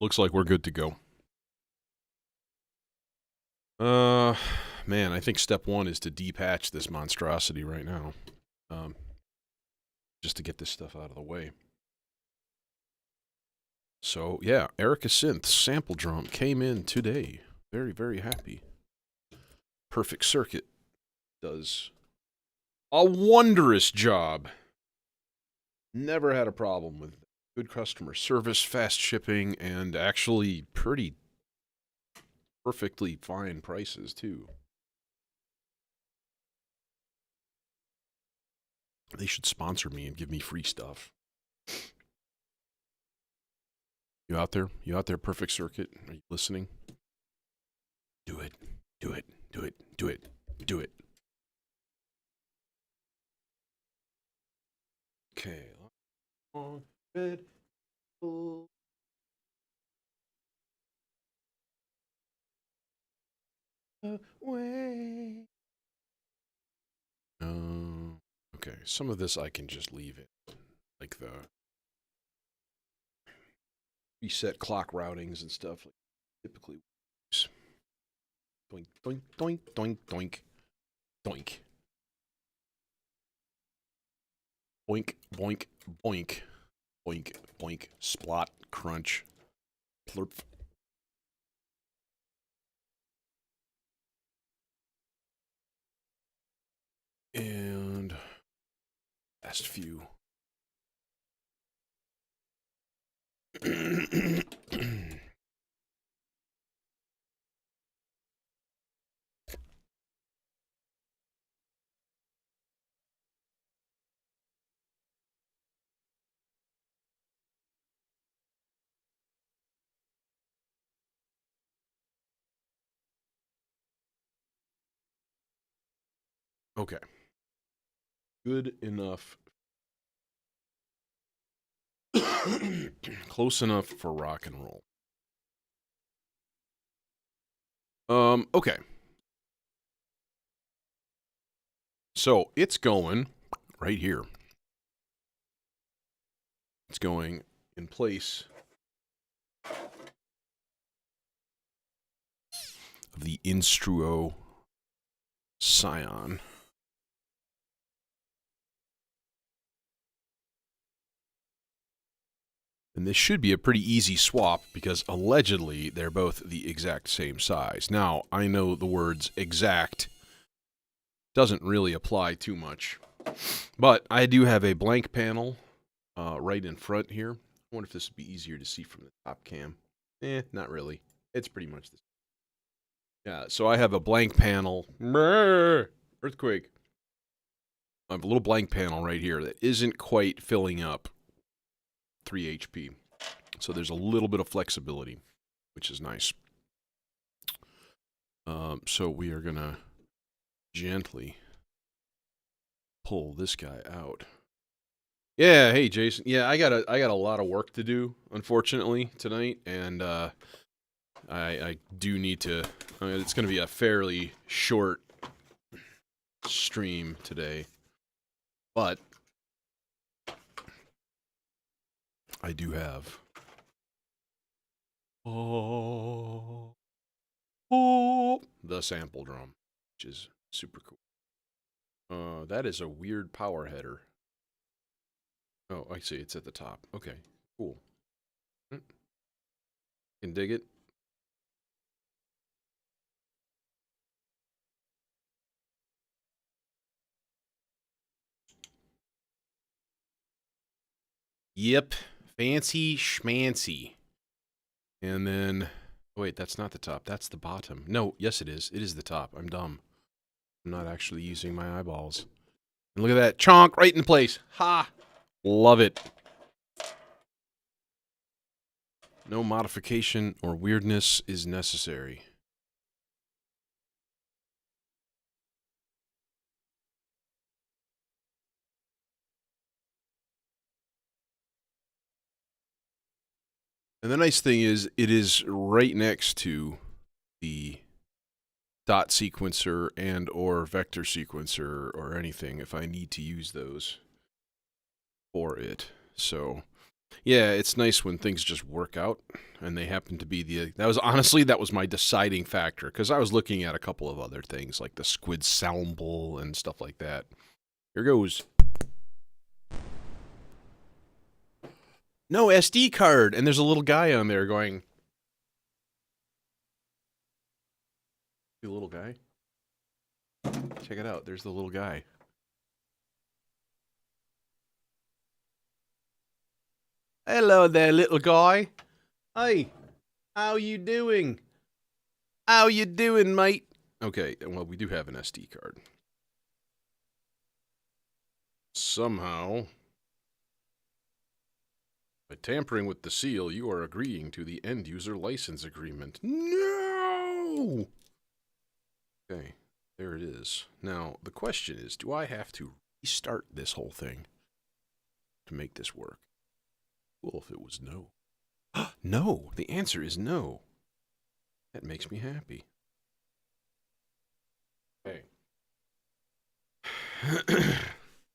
Looks like we're good to go. Man, I think step one is to depatch this monstrosity right now. Just to get this stuff out of the way. So, yeah, Erica Synths Sample Drum came in today. Very, very happy. Perfect Circuit does a wondrous job. Never had a problem with good customer service, fast shipping, and actually pretty perfectly fine prices, too. They should sponsor me and give me free stuff. You out there? You out there, Perfect Circuit? Are you listening? Do it. Do it. Do it. Do it. Do it. Okay. Long, red, full. Away. Okay, some of this I can just leave it. Like the reset clock routings and stuff. Like typically. Doink, doink, doink, doink, doink, doink. Boink, boink, boink. Boink, boink, splot, crunch, plurp. And last few. Okay. Good enough. Close enough for rock and roll. Okay. So it's going right here. It's going in place of the Instruo Scion. And this should be a pretty easy swap because allegedly they're both the exact same size. Now, I know the words exact doesn't really apply too much, but I do have a blank panel right in front here. I wonder if this would be easier to see from the top cam. Not really. It's pretty much the same. Yeah, so I have a blank panel. Earthquake. I have a little blank panel right here that isn't quite filling up 3 HP. So there's a little bit of flexibility, which is nice. So we are going to gently pull this guy out. Yeah, hey Jason. Yeah, I got a lot of work to do, unfortunately, tonight, and I do need to. It's going to be a fairly short stream today, but I do have the sample drum, which is super cool. That is a weird power header. Oh, I see. It's at the top. Okay, cool. Can dig it. Yep. Fancy schmancy. And then, wait, that's not the top. That's the bottom. No, yes, it is. It is the top. I'm dumb. I'm not actually using my eyeballs. And look at that. Chonk right in place. Ha! Love it. No modification or weirdness is necessary. And the nice thing is, it is right next to the dot sequencer and or vector sequencer or anything if I need to use those for it. So Yeah, it's nice when things just work out, and they happen to be that was my deciding factor, because I was looking at a couple of other things, like the squid sample and stuff like that. Here goes. No SD card, and there's a little guy on there going... The little guy? Check it out, there's the little guy. Hello there, little guy. Hey, how you doing? How you doing, mate? Okay, well, we do have an SD card. Somehow, by tampering with the seal, you are agreeing to the end-user license agreement. No! Okay, there it is. Now, the question is, do I have to restart this whole thing to make this work? Well, if it was no. No! The answer is no. That makes me happy. Okay.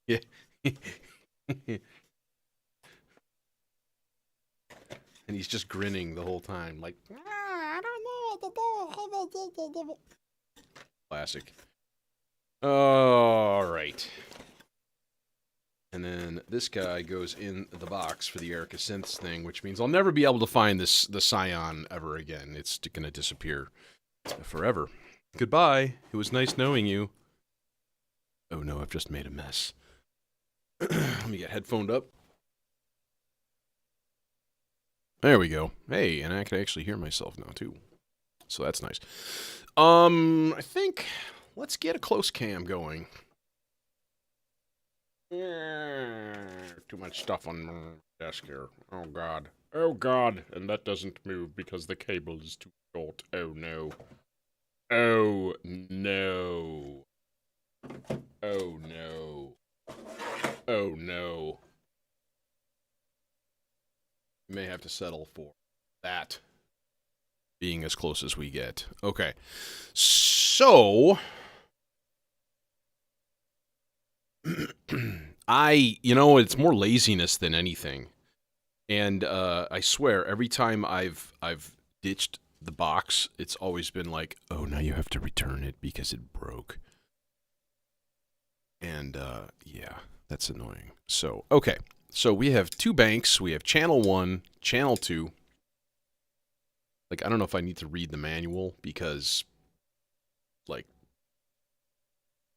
Yeah. And he's just grinning the whole time, like, I don't know what to do. Classic. All right. And then this guy goes in the box for the Erica Synths thing, which means I'll never be able to find the Scion ever again. It's going to disappear forever. Goodbye. It was nice knowing you. Oh no, I've just made a mess. Let me get headphoned up. There we go. Hey, and I can actually hear myself now too. So that's nice. I think let's get a close cam going. Too much stuff on my desk here. Oh god. Oh god. And that doesn't move because the cable is too short. Oh no. Oh no. Oh no. Oh no. You may have to settle for that being as close as we get. Okay. So it's more laziness than anything. And I swear, every time I've ditched the box, it's always been like, oh, now you have to return it because it broke. And yeah, that's annoying. So, okay. So we have two banks. We have channel 1, channel 2. Like, I don't know if I need to read the manual because, like,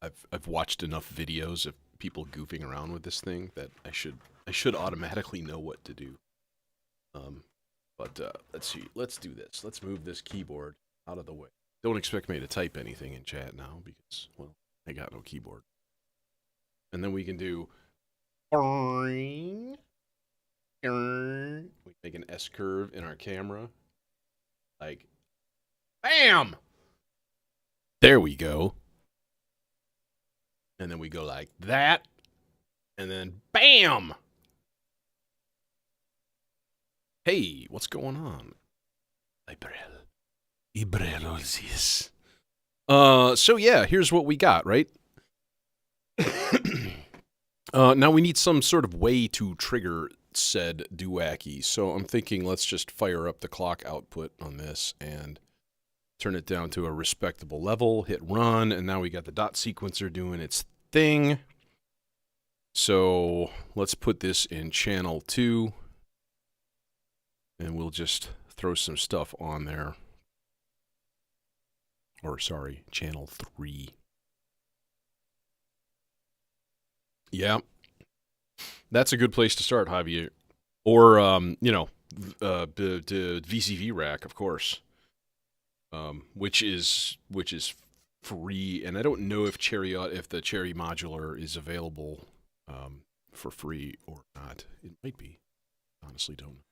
I've watched enough videos of people goofing around with this thing that I should automatically know what to do. But let's see. Let's do this. Let's move this keyboard out of the way. Don't expect me to type anything in chat now because, well, I got no keyboard. And then we can do... We make an S curve in our camera. Like, bam! There we go. And then we go like that. And then bam! Hey, what's going on? So yeah, here's what we got, right? Now we need some sort of way to trigger said doowacky. So I'm thinking let's just fire up the clock output on this and turn it down to a respectable level, hit run, and now we got the dot sequencer doing its thing. So let's put this in channel 2, and we'll just throw some stuff on there. Or, sorry, channel 3. Yeah. That's a good place to start, Javier. Or, the VCV rack, of course. Which is free, and I don't know if the Cherry modular is available for free or not. It might be. Honestly, don't know.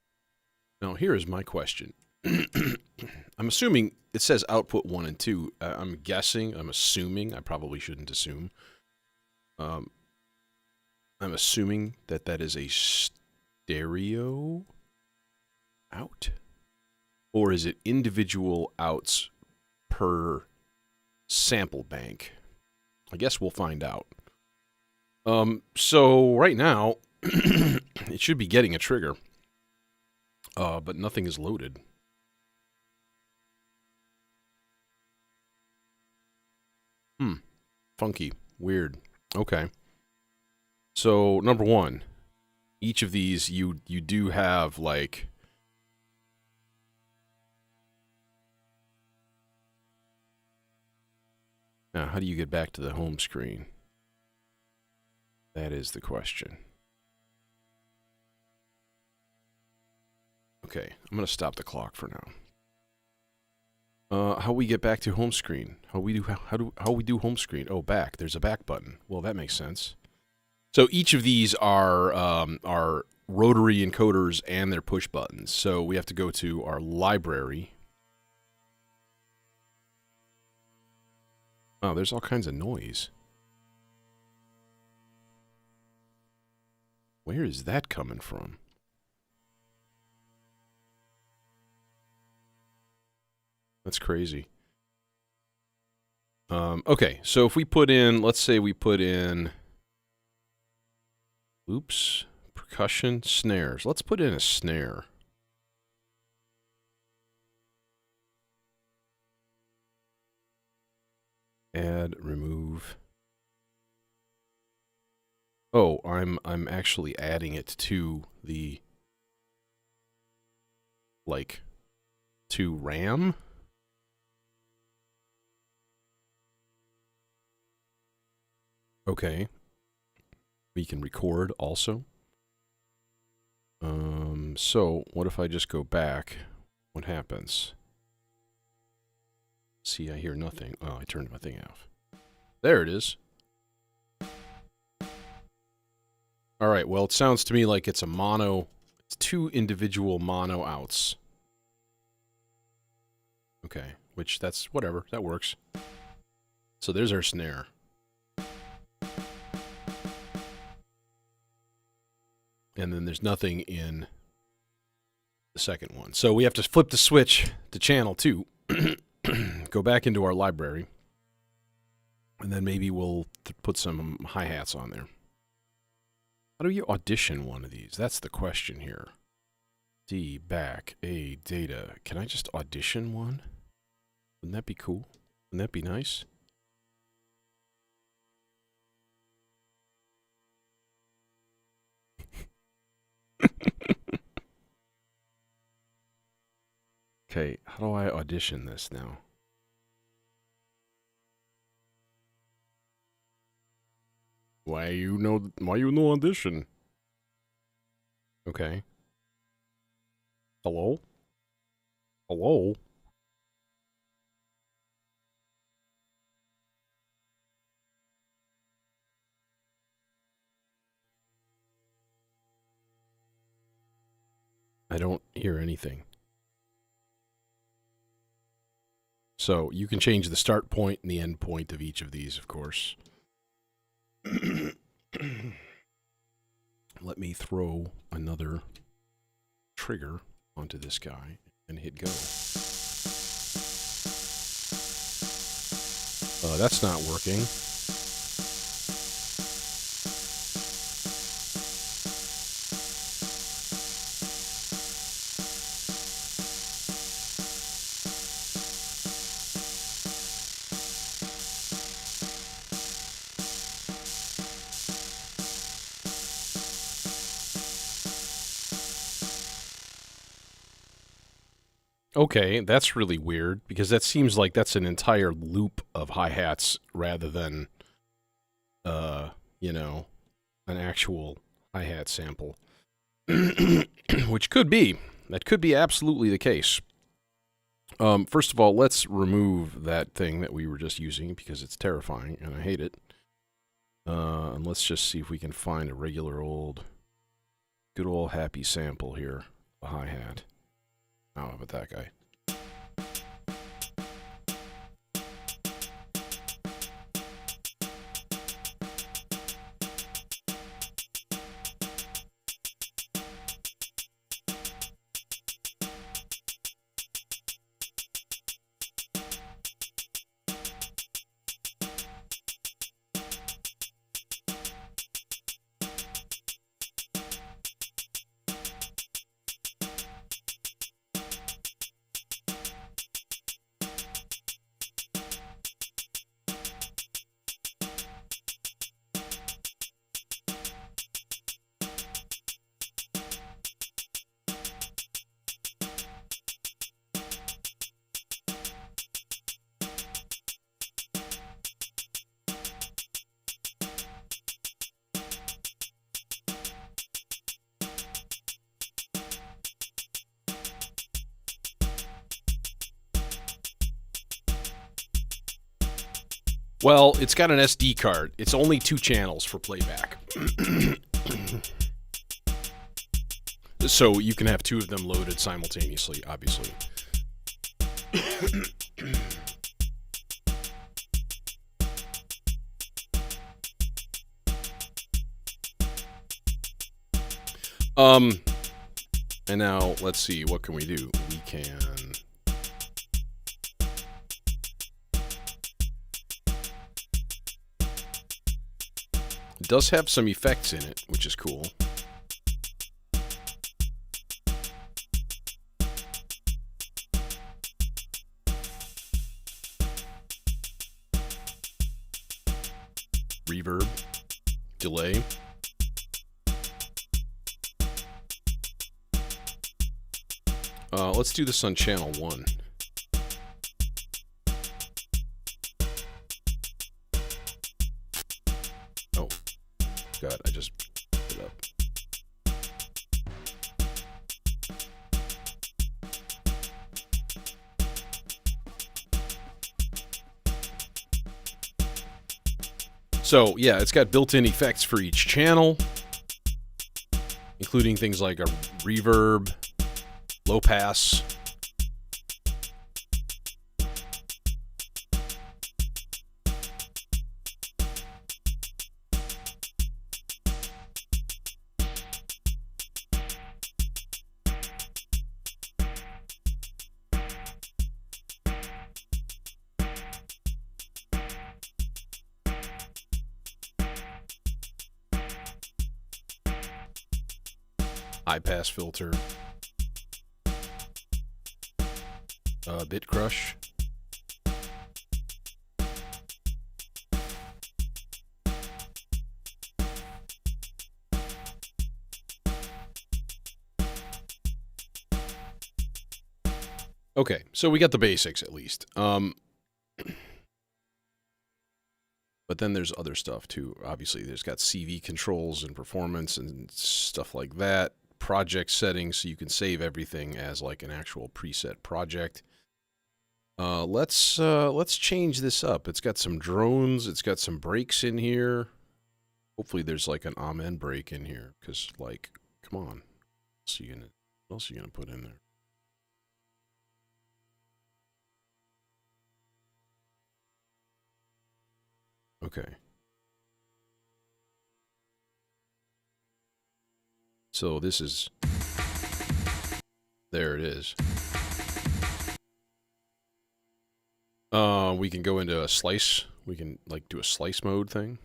Now, here is my question. I'm assuming it says output 1 and 2. I'm assuming, I probably shouldn't assume. I'm assuming that is a stereo out? Or is it individual outs per sample bank? I guess we'll find out. So right now, it should be getting a trigger. But nothing is loaded. Funky. Weird. Okay. So, number one, each of these you do have, like... Now, how do you get back to the home screen? That is the question. Okay, I'm going to stop the clock for now. How we get back to home screen? How we do home screen? Oh, back. There's a back button. Well, that makes sense. So each of these are rotary encoders and their push buttons. So we have to go to our library. Oh, there's all kinds of noise. Where is that coming from? That's crazy. Okay, so if we put in, let's say we put in, oops, percussion, snares. Let's put in a snare. Add, remove. Oh, I'm actually adding it to the, like, to RAM. Okay. We can record also. So what if I just go back? What happens? See, I hear nothing. Oh, I turned my thing off. There it is. All right, well, it sounds to me like it's a mono. It's two individual mono outs. Okay, which that's whatever. That works. So there's our snare. And then there's nothing in the second one. So we have to flip the switch to channel 2. Go back into our library. And then maybe we'll put some hi-hats on there. How do you audition one of these? That's the question here. D, back, A, data. Can I just audition one? Wouldn't that be cool? Wouldn't that be nice? Okay, how do I audition this now? Why you no audition? Okay. Hello? Hello? I don't hear anything. So you can change the start point and the end point of each of these, of course. Let me throw another trigger onto this guy and hit go. That's not working. Okay, that's really weird, because that seems like that's an entire loop of hi-hats rather than, you know, an actual hi-hat sample. Which could be. That could be absolutely the case. First of all, let's remove that thing that we were just using, because it's terrifying, and I hate it. And let's just see if we can find a regular old, good old happy sample here. A hi-hat. How about that guy? Well, it's got an SD card. It's only 2 channels for playback. So you can have 2 of them loaded simultaneously, obviously. And now, let's see, what can we do? We can... It does have some effects in it, which is cool. Reverb, delay. Let's do this on channel 1. Oh, God, I just put it up. So, yeah, it's got built-in effects for each channel, including things like a reverb, low pass. High pass filter. Bit crush. Okay, so we got the basics at least. But then there's other stuff too. Obviously, there's got CV controls and performance and stuff like that. Project settings, so you can save everything as like an actual preset project. Let's change this up. It's got some drones. It's got some breaks in here. Hopefully, there's like an amen break in here, because like, come on, what else are you gonna put in there? Okay. So this is, there it is. We can go into a slice. We can like do a slice mode thing.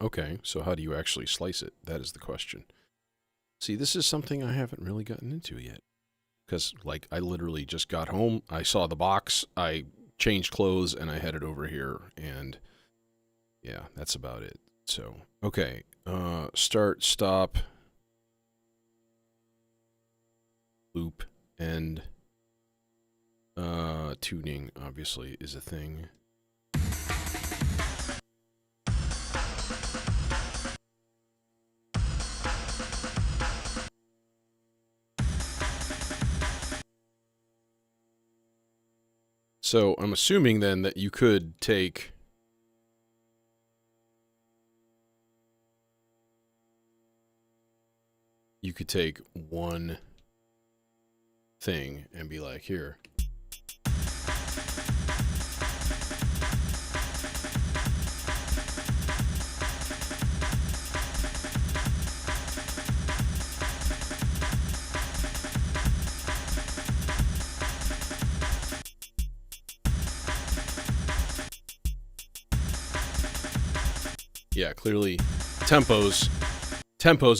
Okay, so how do you actually slice it? That is the question. See, this is something I haven't really gotten into yet. Because, like, I literally just got home, I saw the box, I changed clothes, and I headed over here, and yeah, that's about it. So, okay, start, stop, loop, end. Tuning, obviously, is a thing. So I'm assuming then that you could take one thing and be like, here. Yeah, clearly tempos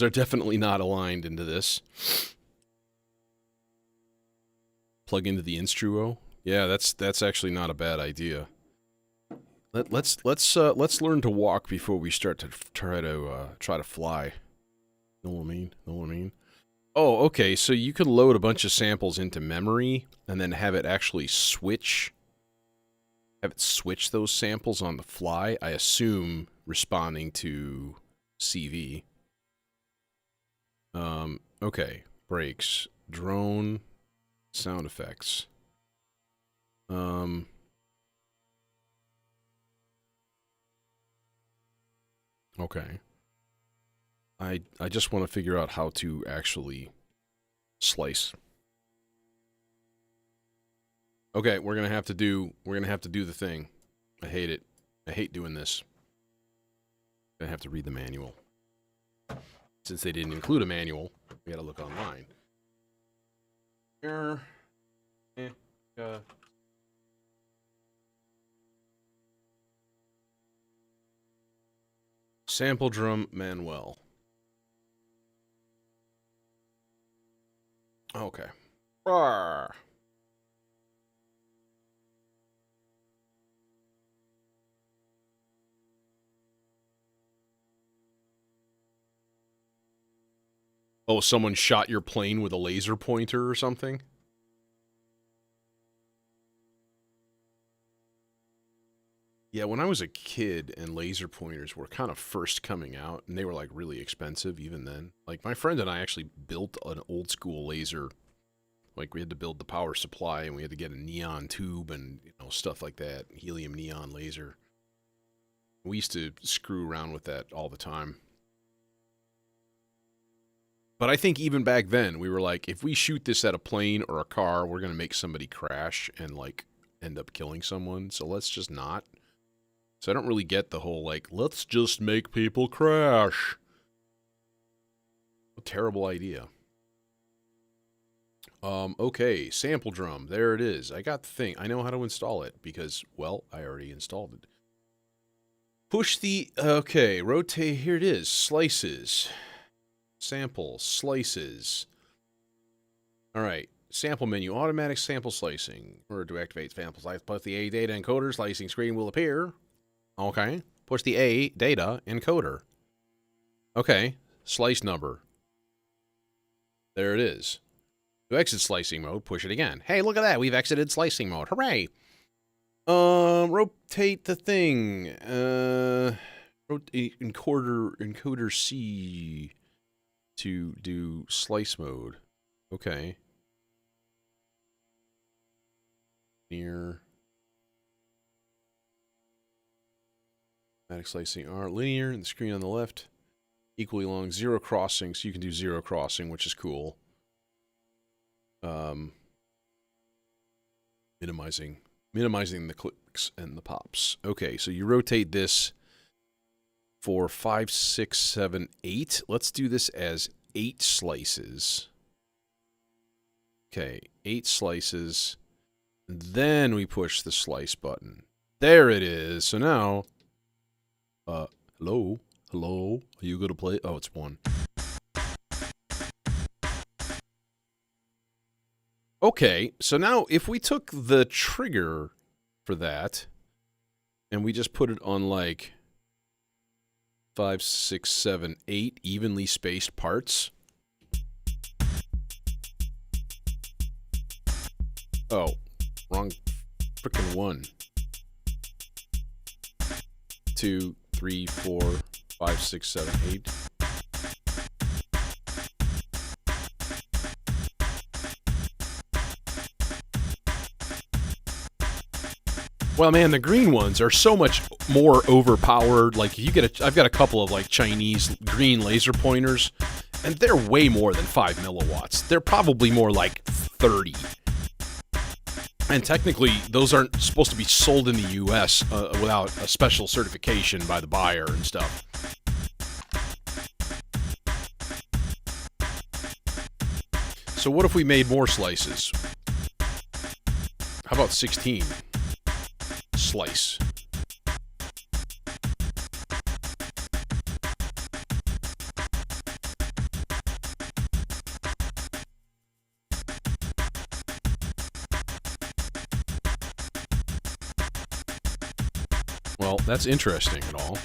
are definitely not aligned into this. Plug into the Instruo. Yeah, that's actually not a bad idea. Let's learn to walk before we start to try to fly. Know what I mean? Know what I mean? Oh, okay. So you can load a bunch of samples into memory and then have it actually switch. Have it switch those samples on the fly. I assume responding to CV. Okay. Brakes, drone, sound effects. Okay. I just want to figure out how to actually slice. Okay, we're gonna have to do the thing. I hate it. I hate doing this. I have to read the manual. Since they didn't include a manual, we gotta look online. Here. Sample drum manual. Okay. Rawr. Oh, someone shot your plane with a laser pointer or something? Yeah, when I was a kid and laser pointers were kind of first coming out, and they were like really expensive even then. Like my friend and I actually built an old school laser. Like we had to build the power supply and we had to get a neon tube and stuff like that, helium neon laser. We used to screw around with that all the time. But I think even back then, we were like, if we shoot this at a plane or a car, we're going to make somebody crash and, like, end up killing someone. So let's just not. So I don't really get the whole, like, let's just make people crash. A terrible idea. Okay, sample drum. There it is. I got the thing. I know how to install it because, well, I already installed it. Push the, okay, rotate, here it is. Slices. Sample, slices. Alright, sample menu, automatic sample slicing. Or to activate sample slice, push the A data encoder, slicing screen will appear. Okay, push the A data encoder. Okay, slice number. There it is. To exit slicing mode, push it again. Hey, look at that, we've exited slicing mode, hooray! Rotate the thing. Rotate encoder C to do slice mode. Okay. Near. Automatic slicing R. Linear, and the screen on the left. Equally long. Zero crossing, so you can do zero crossing, which is cool. Minimizing the clicks and the pops. Okay, so you rotate this for 5, 6, 7, 8. Let's do this as 8 slices. Okay, 8 slices. Then we push the slice button. There it is. So now, hello? Hello? Are you going to play? Oh, it's 1. Okay, so now if we took the trigger for that, and we just put it on like 5, 6, 7, 8 evenly spaced parts. Oh, wrong frickin' 1. 2, 3, 4, 5, 6, 7, 8. Well, man, the green ones are so much more overpowered. Like, I've got a couple of like Chinese green laser pointers, and they're way more than 5 milliwatts. They're probably more like 30. And technically, those aren't supposed to be sold in the U.S. Without a special certification by the buyer and stuff. So what if we made more slices? How about 16? Slice. Well, that's interesting at all.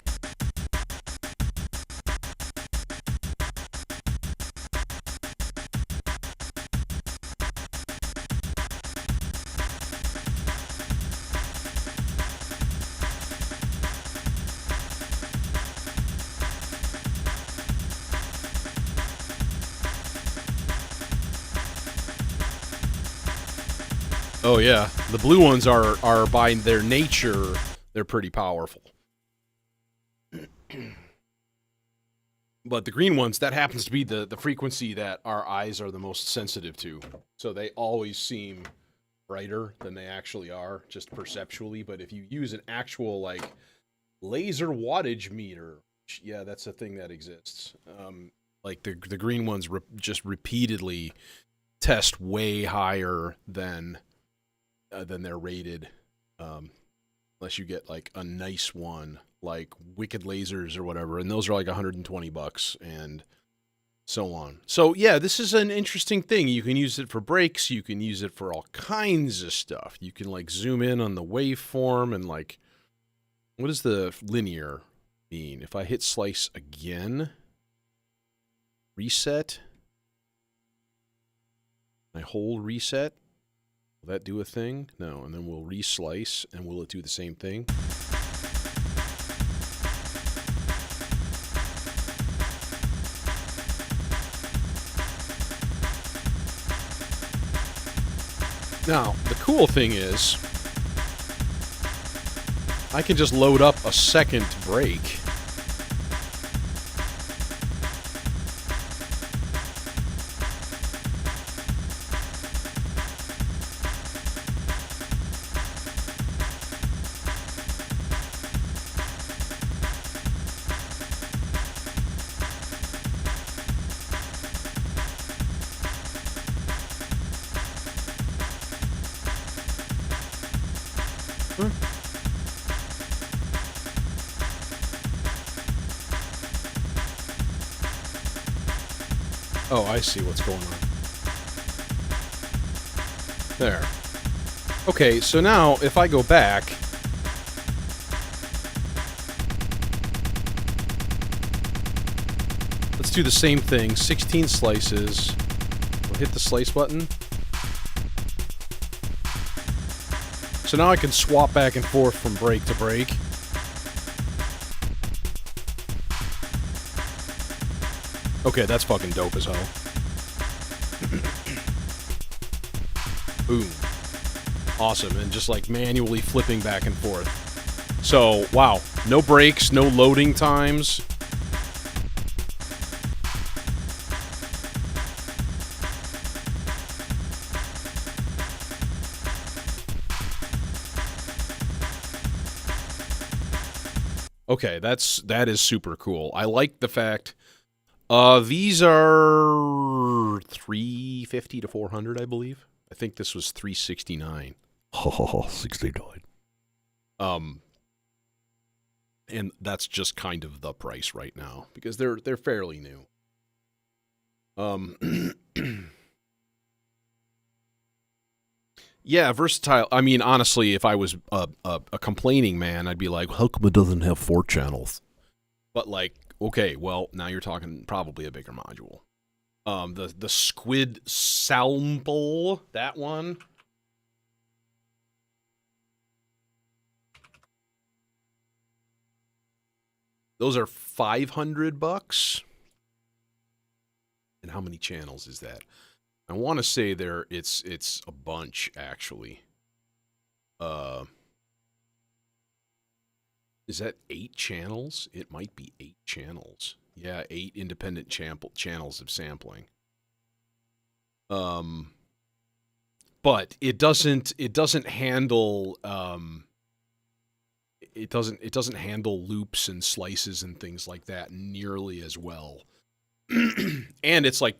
Oh yeah, the blue ones are by their nature, they're pretty powerful. But the green ones, that happens to be the frequency that our eyes are the most sensitive to. So they always seem brighter than they actually are, just perceptually. But if you use an actual, like, laser wattage meter, yeah, that's a thing that exists. Like the green ones just repeatedly test way higher than they're rated, unless you get like a nice one like Wicked Lasers or whatever, and those are like $120 and so on. So yeah, this is an interesting thing. You can use it for breaks, you can use it for all kinds of stuff. You can like zoom in on the waveform and like, what does the linear mean? If I hit slice again, reset, I hold reset, will that do a thing? No, and then we'll re-slice, and will it do the same thing? Now, the cool thing is, I can just load up a second break. Oh, I see what's going on. There. Okay, so now if I go back, let's do the same thing. 16 slices. We'll hit the slice button. So now I can swap back and forth from break to break. Okay, that's fucking dope as hell. Boom. Awesome, and just like manually flipping back and forth. So, wow, no breaks, no loading times. Okay, that is super cool. I like the fact these are $350 to $400, I believe. I think this was $369. Oh, 69. And that's just kind of the price right now because they're fairly new. Yeah, versatile. I mean, honestly, if I was a complaining man, I'd be like, how come it doesn't have 4 channels? But like, okay, well, now you're talking probably a bigger module. The Squid Sample, that one. Those are $500. And how many channels is that? I want to say it's a bunch actually. Is that 8 channels? It might be 8 channels. Yeah, 8 independent channels of sampling. But it doesn't handle it doesn't handle loops and slices and things like that nearly as well. And it's like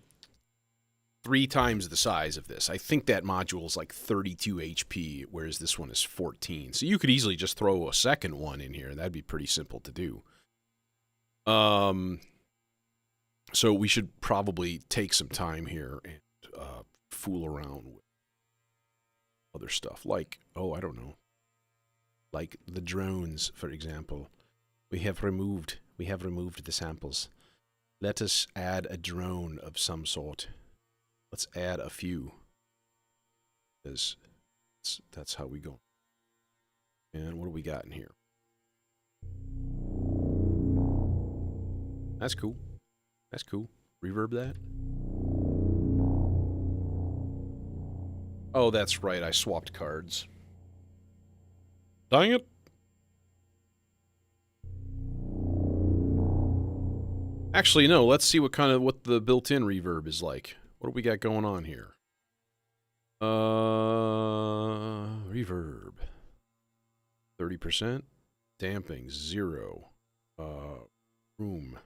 3 times the size of this. I think that module is like 32 HP, whereas this one is 14. So you could easily just throw a second one in here, and that'd be pretty simple to do. So we should probably take some time here and fool around with other stuff, like, oh, I don't know, like the drones, for example. We have removed the samples. Let us add a drone of some sort. Let's add a few. Because that's how we go. And what do we got in here? That's cool. That's cool. Reverb that. Oh, that's right. I swapped cards. Dang it. Actually, no. Let's see what the built-in reverb is like. What do we got going on here? Reverb. 30%. Damping 0. Room.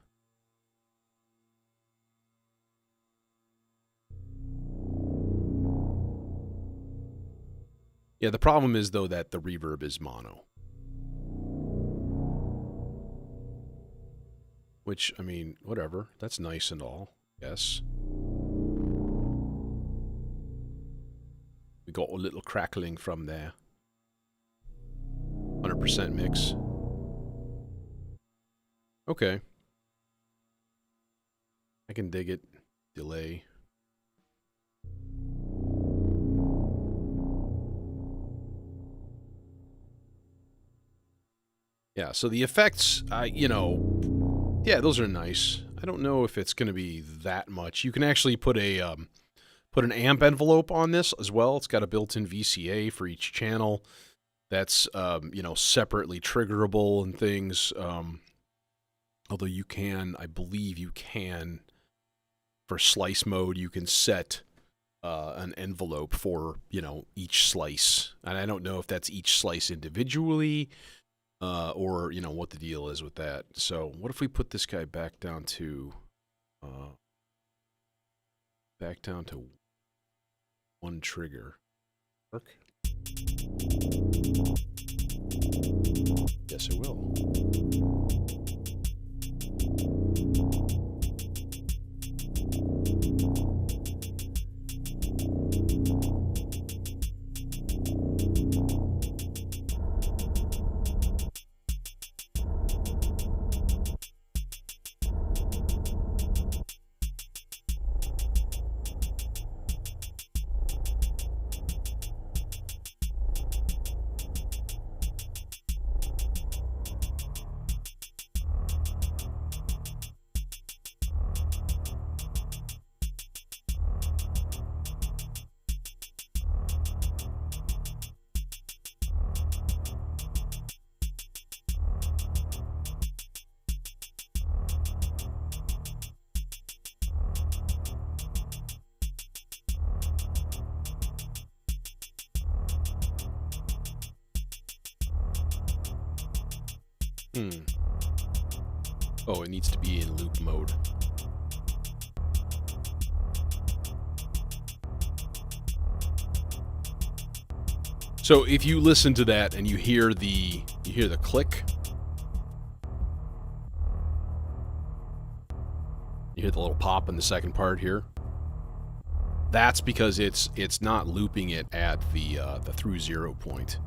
Yeah, the problem is, though, that the reverb is mono. Which, I mean, whatever. That's nice and all. Yes. We got a little crackling from there. 100% mix. Okay. I can dig it. Delay. Yeah, so the effects, yeah, those are nice. I don't know if it's going to be that much. You can actually put an amp envelope on this as well. It's got a built-in VCA for each channel. That's separately triggerable and things. Although you can, I believe you can, for slice mode, you can set an envelope for each slice. And I don't know if that's each slice individually. Or, what the deal is with that. So, what if we put this guy back down to one trigger? Work? Yes, it will. Oh, it needs to be in loop mode. So if you listen to that and you hear the click, you hear the little pop in the second part here. That's because it's not looping it at the through 0 point.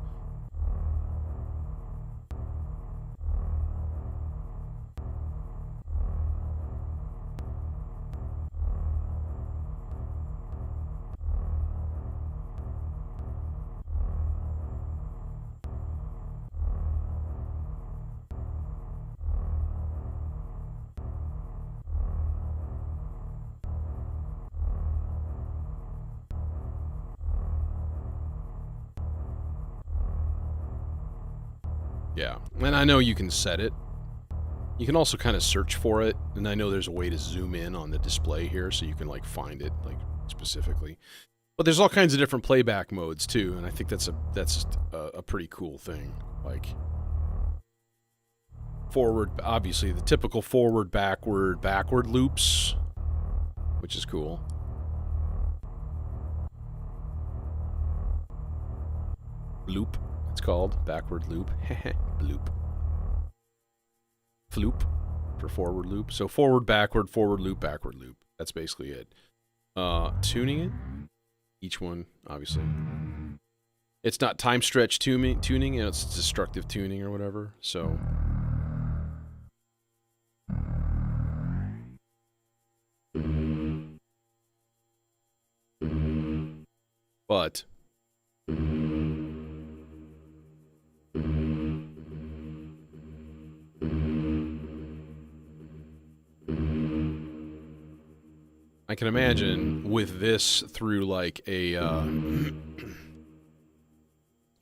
Yeah, and I know you can set it. You can also kind of search for it, and I know there's a way to zoom in on the display here, so you can like find it like specifically. But there's all kinds of different playback modes too, and I think that's a pretty cool thing. Like forward, obviously the typical forward, backward loops, which is cool. Loop. It's called backward loop. Loop. Floop for forward loop. So forward loop, backward loop. That's basically it. Tuning it. Each one, obviously. It's not time stretch tuning, it's destructive tuning or whatever. So but I can imagine with this through like a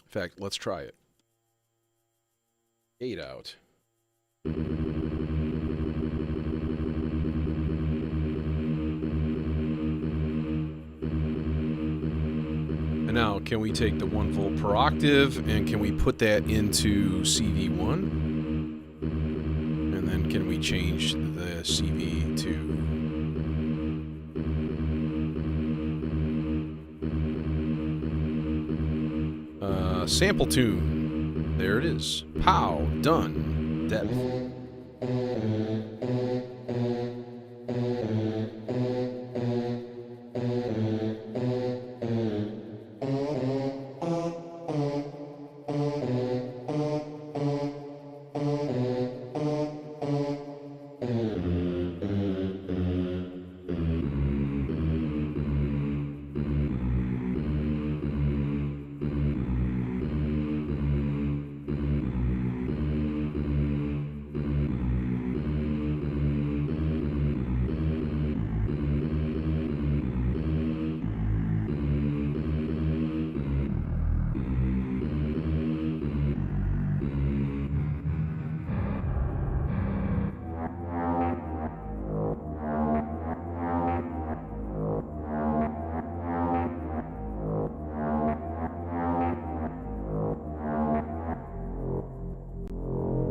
in fact, let's try it. 8 out. And now, can we take the 1 volt per octave and can we put that into CV1? And then can we change the CV to sample tune? There it is. Pow, done. Depth.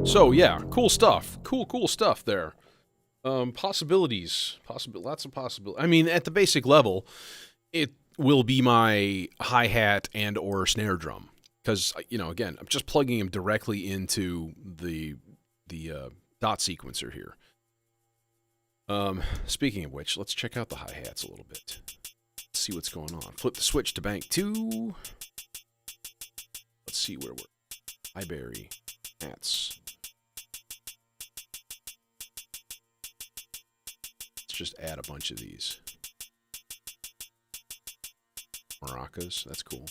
So yeah, cool stuff. Cool stuff there. Possibilities. Lots of possibilities. I mean, at the basic level, it will be my hi-hat and or snare drum. Because, you know, again, I'm just plugging them directly into the dot sequencer here. Speaking of which, let's check out the hi-hats a little bit. Let's see what's going on. Flip the switch to bank 2. Let's see where we're. Highberry. Hats. Just add a bunch of these. Maracas, that's cool.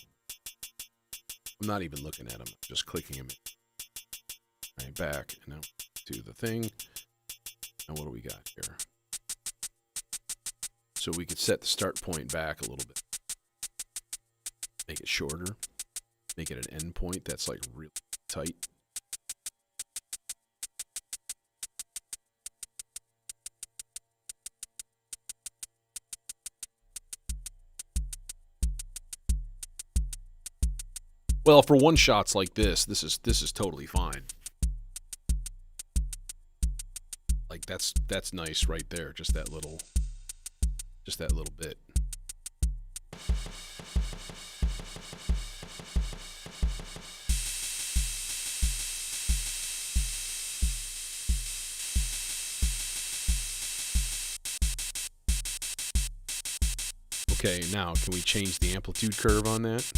I'm not even looking at them, I'm just clicking them in. Right, back, and now to the thing. Now what do we got here? So we could set the start point back a little bit. Make it shorter. Make it an end point that's like really tight. Well, for one shots like this is totally fine. Like that's nice right there. Just that little bit. Okay, now can we change the amplitude curve on that?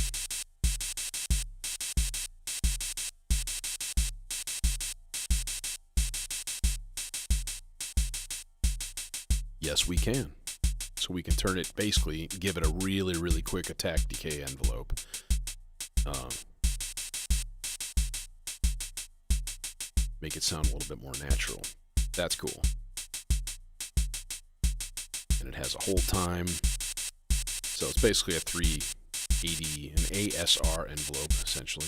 Yes, we can. So we can turn it, basically, give it a really, really quick attack decay envelope. Make it sound a little bit more natural. That's cool. And it has a hold time. So it's basically a 380, an ASR envelope, essentially.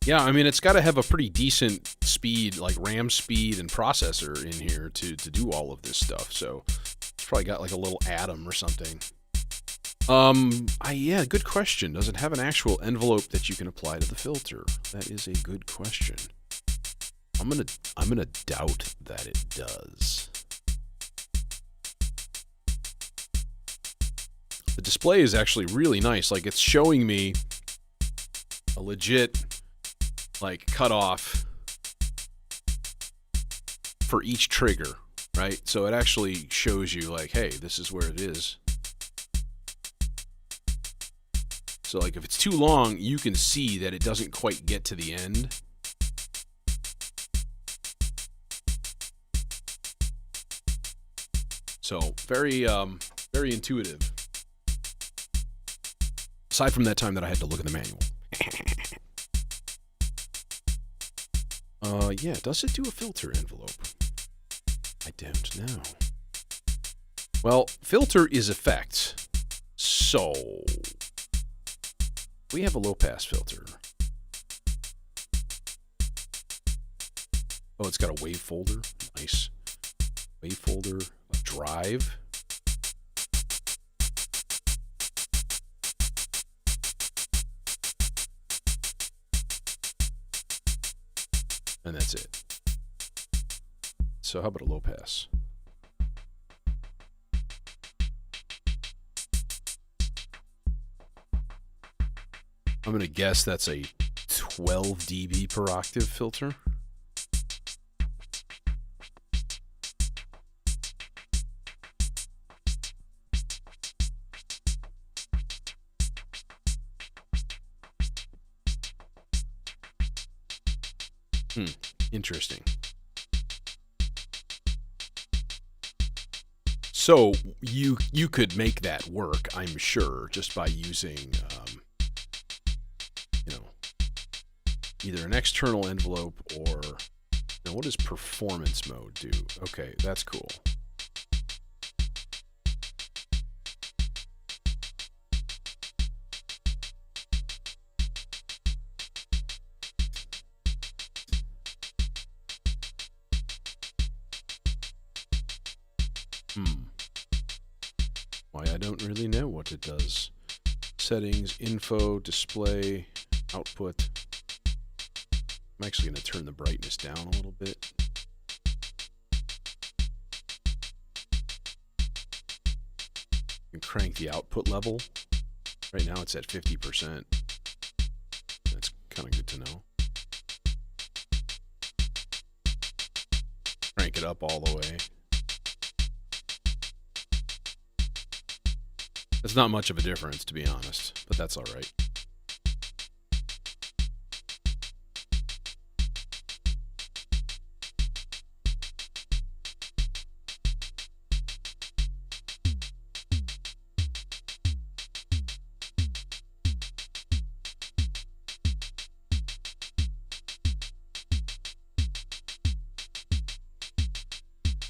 Yeah, I mean, it's got to have a pretty decent speed, like RAM speed and processor in here to do all of this stuff. So it's probably got like a little Atom or something. Yeah, good question. Does it have an actual envelope that you can apply to the filter? That is a good question. I'm gonna doubt that it does. The display is actually really nice. Like, it's showing me a legit, like, cutoff for each trigger, right? So it actually shows you, like, hey, this is where it is. So, like, if it's too long, you can see that it doesn't quite get to the end. So, very intuitive. Aside from that time that I had to look at the manual. Yeah, does it do a filter envelope? I don't know. Well, filter is effects. So, we have a low-pass filter. Oh, it's got a wave folder. Nice. Wave folder, a drive. And that's it. So how about a low pass? I'm going to guess that's a 12 dB per octave filter. Interesting. So you could make that work, I'm sure, just by using, either an external envelope or, what does performance mode do? Okay, that's cool. Why, I don't really know what it does. Settings, info, display, output. I'm actually going to turn the brightness down a little bit. You can crank the output level. Right now it's at 50%. That's kind of good to know. Crank it up all the way. It's not much of a difference, to be honest, but that's all right.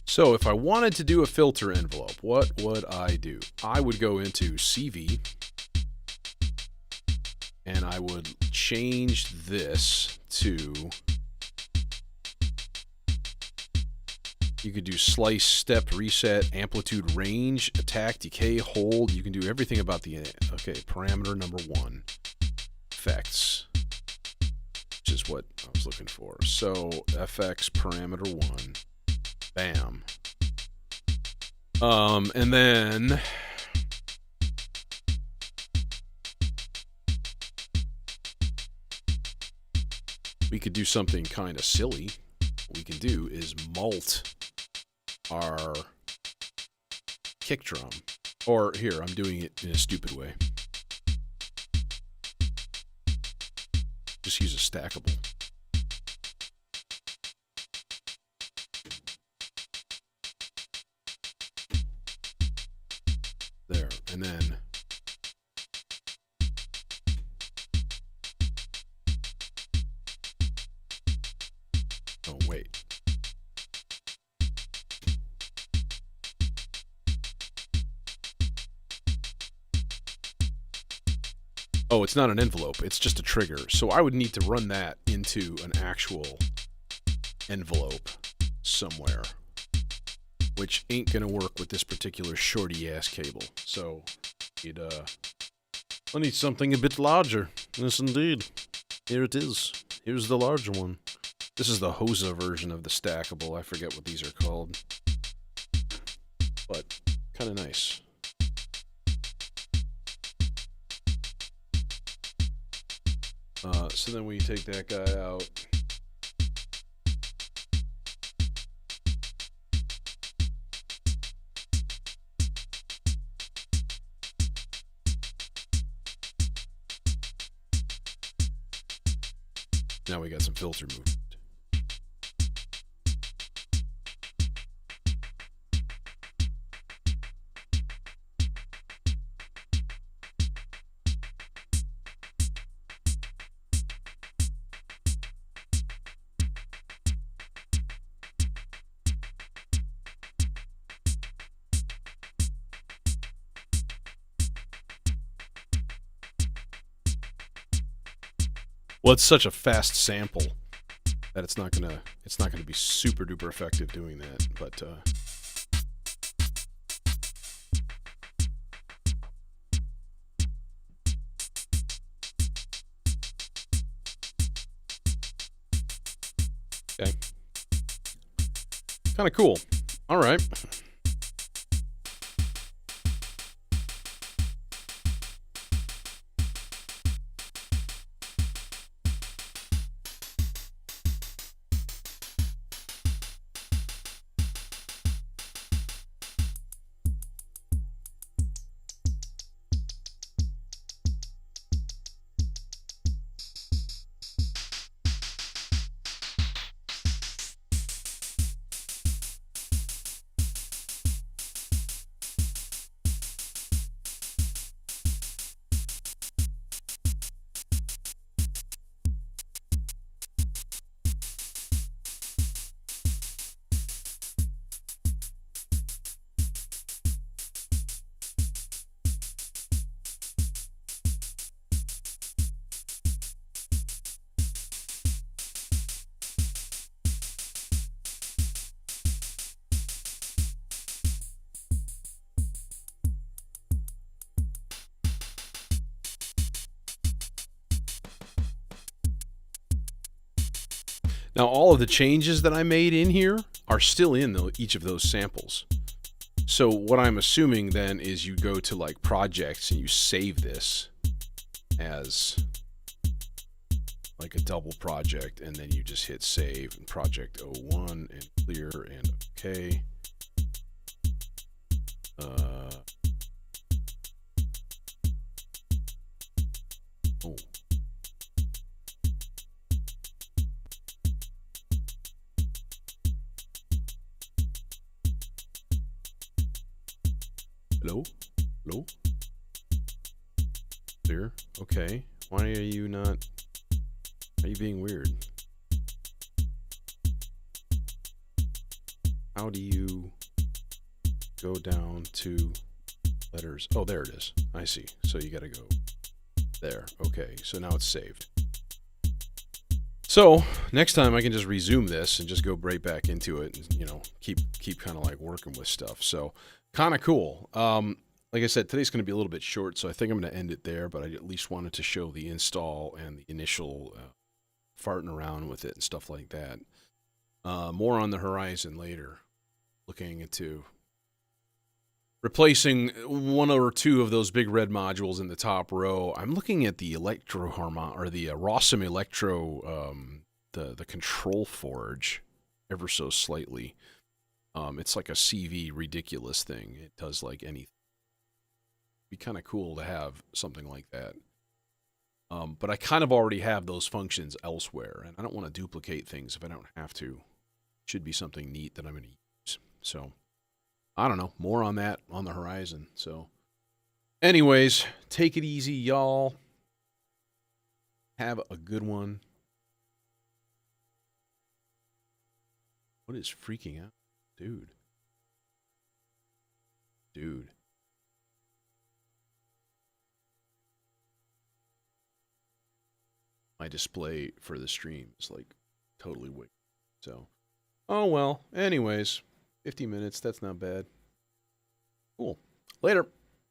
So if I wanted to do a filter envelope, what would I do? I would go into CV and I would change this to, you could do slice, step, reset, amplitude, range, attack, decay, hold. You can do everything about the, okay, parameter number 1, effects, which is what I was looking for. So FX parameter 1. Bam. And then we could do something kind of silly. What we can do is mult our kick drum. Or here, I'm doing it in a stupid way. Just use a stackable. There, and then oh wait. Oh, it's not an envelope, it's just a trigger. So I would need to run that into an actual envelope somewhere, which ain't gonna work with this particular shorty ass cable. So I need something a bit larger. Yes, indeed. Here it is. Here's the larger one. This is the Hosa version of the stackable. I forget what these are called, but kind of nice. So then we take that guy out. Now we got some filter movement. Well, it's such a fast sample that it's not gonna be super duper effective doing that. But okay, kind of cool. All right. Now, all of the changes that I made in here are still in each of those samples. So what I'm assuming then is you go to like projects and you save this as like a double project, and then you just hit save and project 01 and clear and okay. Oh. Hello? Hello? Clear? Okay. Why are you not... Are you being weird? How do you go down to letters? Oh, there it is. I see. So you gotta go there. Okay, so now it's saved. So next time I can just resume this and just go right back into it and, you know, keep kind of like working with stuff. So kind of cool. Like I said, today's going to be a little bit short, so I think I'm going to end it there, but I at least wanted to show the install and the initial farting around with it and stuff like that. More on the horizon later, looking into replacing one or two of those big red modules in the top row. I'm looking at the Electro-Harmon, or the Rossum Electro, the control forge, ever so slightly. It's like a CV ridiculous thing. It does like anything. Be kind of cool to have something like that. But I kind of already have those functions elsewhere, and I don't want to duplicate things if I don't have to. Should be something neat that I'm going to use. So, I don't know. More on that on the horizon. So, anyways, take it easy, y'all. Have a good one. What is freaking out? Dude. Dude. My display for the stream is like totally wicked. So, oh well. Anyways, 50 minutes. That's not bad. Cool. Later.